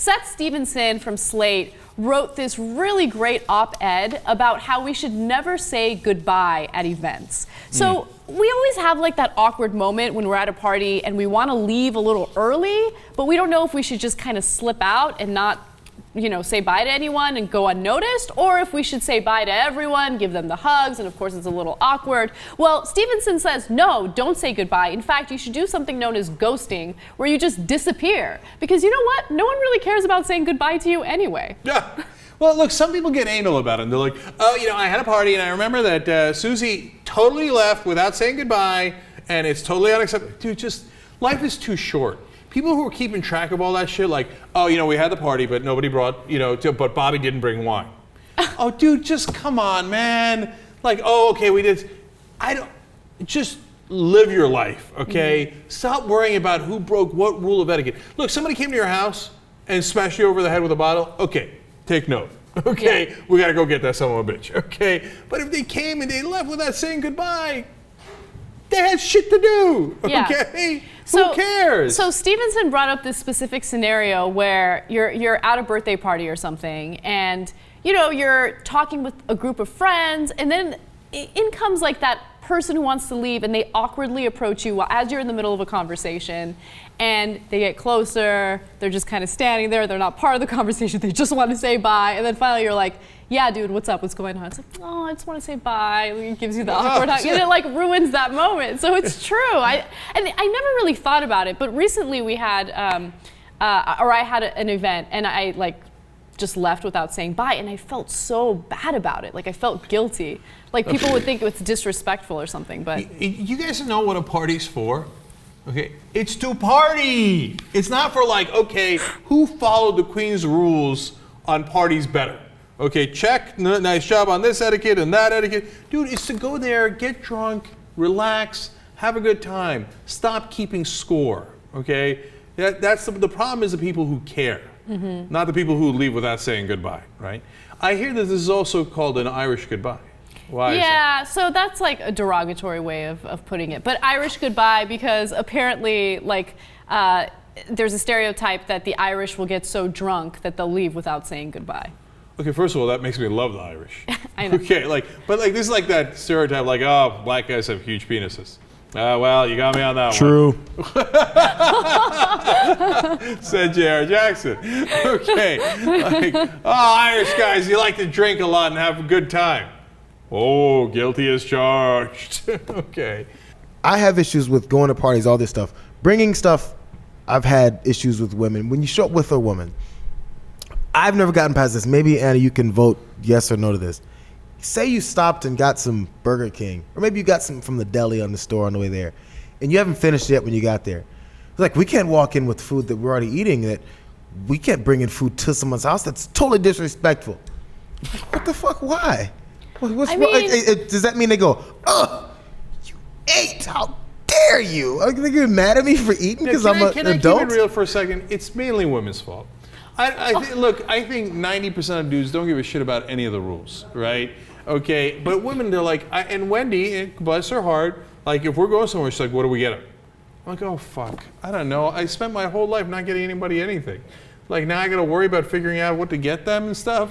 Seth Stevenson from Slate wrote this really great op-ed about how we should never say goodbye at events. So we always have like that awkward moment when we're at a party and we want to leave a little early, but we don't know if we should just kind of slip out and not, say bye to anyone and go unnoticed, or if we should say bye to everyone, give them the hugs, and of course it's a little awkward. Well, Stevenson says, no, don't say goodbye. In fact, you should do something known as ghosting, where you just disappear. Because you know what? No one really cares about saying goodbye to you anyway. Yeah. Well, look, some people get anal about it. And they're like, oh, I had a party, and I remember that Susie totally left without saying goodbye, and it's totally unacceptable. Dude, life is too short. People who are keeping track of all that shit, like, oh, we had the party, but nobody brought, but Bobby didn't bring wine. Oh, dude, just come on, man. Like, oh, okay, we did. Just live your life, okay? Mm-hmm. Stop worrying about who broke what rule of etiquette. Look, somebody came to your house and smashed you over the head with a bottle. Okay, take note. Okay, yeah. We gotta go get that son of a bitch, okay? But if they came and they left without saying goodbye, they had shit to do, okay? Yeah. Who cares? So Stevenson brought up this specific scenario where you're at a birthday party or something, and you're talking with a group of friends, and then in comes like that person who wants to leave, and they awkwardly approach you as you're in the middle of a conversation, and they get closer, they're just kind of standing there, they're not part of the conversation, they just want to say bye, and then finally you're like, yeah, dude, what's up? What's going on? It's like, oh, I just want to say bye. It gives you the awkward hug, and it like ruins that moment. So it's true. I never really thought about it, but recently we had, I had an event, and I like just left without saying bye, and I felt so bad about it. Like I felt guilty. Like people would think it's disrespectful or something. But you guys know what a party's for? Okay, it's to party. It's not for like, okay, who followed the Queen's rules on parties better? Okay, check, nice job on this etiquette and that etiquette. Dude, it's to go there, get drunk, relax, have a good time. Stop keeping score, okay? That's the problem is the people who care, not the people who leave without saying goodbye, right? I hear that this is also called an Irish goodbye. Why is that? So that's like a derogatory way of putting it. But Irish goodbye, because apparently like there's a stereotype that the Irish will get so drunk that they'll leave without saying goodbye. Okay, first of all, that makes me love the Irish. I know. Okay, this is like that stereotype, like, oh, black guys have huge penises. Well, you got me on that one. True. Said J.R. Jackson. Okay, Irish guys, you like to drink a lot and have a good time. Oh, guilty as charged. Okay. I have issues with going to parties, all this stuff. Bringing stuff, I've had issues with women. When you show up with a woman, I've never gotten past this. Maybe, Anna, you can vote yes or no to this. Say you stopped and got some Burger King, or maybe you got some from the deli on the store on the way there, and you haven't finished yet when you got there. It's like, we can't walk in with food that we're already eating, that we can't bring in food to someone's house. That's totally disrespectful. What the fuck? Why? Does that mean they go, oh, you ate? How dare you? Are they getting mad at me for eating because I'm an adult? Can I keep it real for a second? It's mainly women's fault. I think 90% of dudes don't give a shit about any of the rules, right? Okay, but women, they're like, and Wendy, bless her heart, like if we're going somewhere, she's like, what do we get them? I'm like, oh fuck, I don't know. I spent my whole life not getting anybody anything. Like now I gotta worry about figuring out what to get them and stuff.